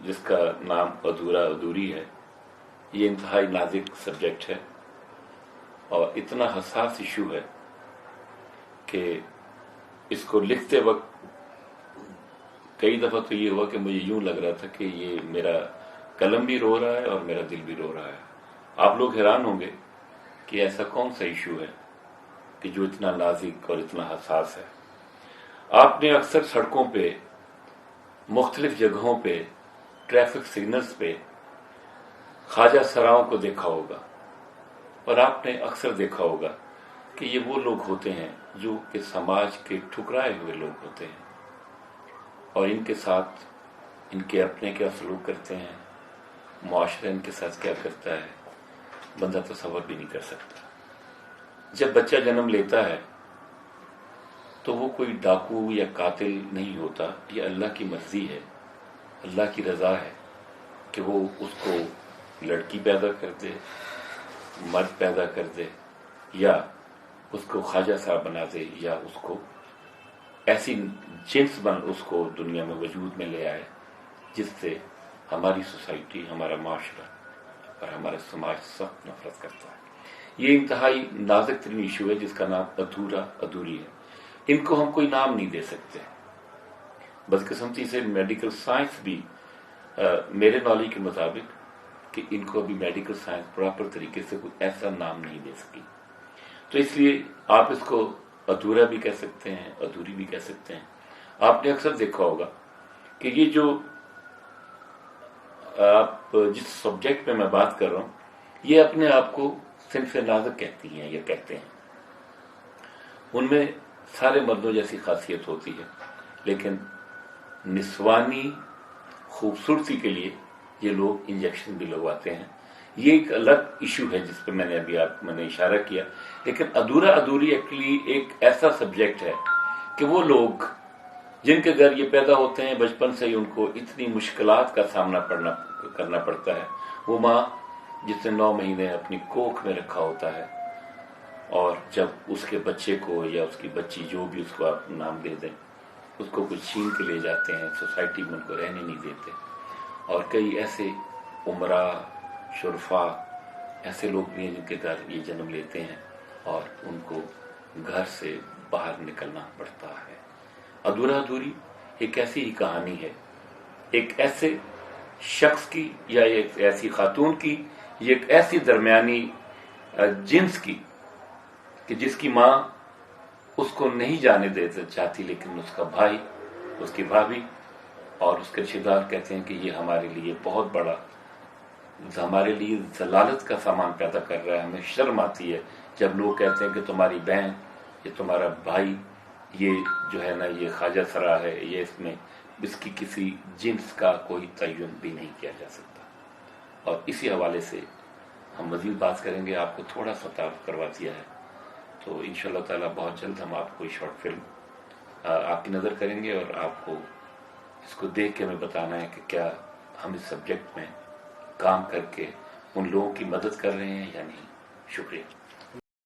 जिसका नाम अधूरा अधूरी है, ये इंतहाई नाजुक सब्जेक्ट है और इतना हसास इशू है कि इसको लिखते वक्त कई दफ़ा तो ये हुआ कि मुझे यूं लग रहा था कि ये मेरा कलम भी रो रहा है और मेरा दिल भी रो रहा है। आप लोग हैरान होंगे कि ऐसा कौन सा इशू है कि जो इतना नाजुक और इतना हसास है। आपने अक्सर सड़कों पे, मुख्तलिफ जगहों पे, ट्रैफिक सिग्नल्स पे ख्वाजा सराओं को देखा होगा और आपने अक्सर देखा होगा कि ये वो लोग होते हैं जो कि समाज के ठुकराए हुए लोग होते हैं और इनके साथ इनके अपने क्या सलूक करते हैं, मुआशरा इनके साथ क्या करता है, बंदा तसव्वुर भी नहीं कर सकता। जब बच्चा जन्म लेता है तो वो कोई डाकू या कातिल नहीं होता, ये अल्लाह की मर्जी है, अल्लाह की रजा है कि वो उसको लड़की पैदा कर दे, मर्द पैदा कर दे या उसको ख्वाजा साहब बना दे या उसको ऐसी जिन्स बन उसको दुनिया में वजूद में ले आए जिससे हमारी सोसाइटी, हमारा माशरा और हमारा समाज सख्त नफरत करता है। ये इंतहाई नाजुक तरीन इशू है जिसका नाम अधूरा अधूरी है। इनको हम कोई नाम नहीं दे सकते। बदकिस्मती से मेडिकल साइंस भी मेरे नॉलेज के मुताबिक कि इनको अभी मेडिकल साइंस प्रॉपर तरीके से कोई ऐसा नाम नहीं दे सकी, तो इसलिए आप इसको अधूरा भी कह सकते हैं, अधूरी भी कह सकते हैं। आपने अक्सर देखा होगा कि ये जो आप जिस सब्जेक्ट पे मैं बात कर रहा हूं, ये अपने आप को सिन्फ नाज़िक कहती हैं या कहते हैं। उनमें सारे मर्दों जैसी खासियत होती है, लेकिन निस्वानी खूबसूरती के लिए ये लोग इंजेक्शन भी लगवाते हैं। ये एक अलग इशू है जिस पर मैंने इशारा किया। लेकिन अधूरा अधूरी एक्चुअली एक ऐसा सब्जेक्ट है कि वो लोग जिनके घर ये पैदा होते हैं, बचपन से ही उनको इतनी मुश्किलात का सामना करना पड़ता है। वो माँ जिसने 9 महीने अपनी कोख में रखा होता है और जब उसके बच्चे को या उसकी बच्ची, जो भी उसको आप नाम दे दें, उसको कुछ छीन के ले जाते हैं, सोसाइटी में उनको रहने नहीं देते। और कई ऐसे उमरा, शुरफा, ऐसे लोग भी हैं जिनके घर ये जन्म लेते हैं और उनको घर से बाहर निकलना पड़ता है। अधूरा अधूरी एक ऐसी ही कहानी है, एक ऐसे शख्स की या एक ऐसी खातून की, ये एक ऐसी दरमियानी जिन्स की कि जिसकी माँ उसको नहीं जाने देते चाहती, लेकिन उसका भाई, उसकी भाभी और उसके रिश्तेदार कहते हैं कि ये हमारे लिए बहुत बड़ा, हमारे लिए जलालत का सामान पैदा कर रहा है। हमें शर्म आती है जब लोग कहते हैं कि तुम्हारी बहन, ये तुम्हारा भाई, ये जो है ना, ये ख्वाजा सरा है, ये इसमें इसकी किसी जिन्स का कोई तयन भी नहीं किया जा सकता। और इसी हवाले से हम मजीद बात करेंगे। आपको थोड़ा सा तारुफ करवा दिया है, तो इंशाअल्लाह ताला बहुत जल्द हम आपको शॉर्ट फिल्म आपकी नज़र करेंगे और आपको इसको देख के हमें बताना है कि क्या हम इस सब्जेक्ट में काम करके उन लोगों की मदद कर रहे हैं या नहीं। शुक्रिया।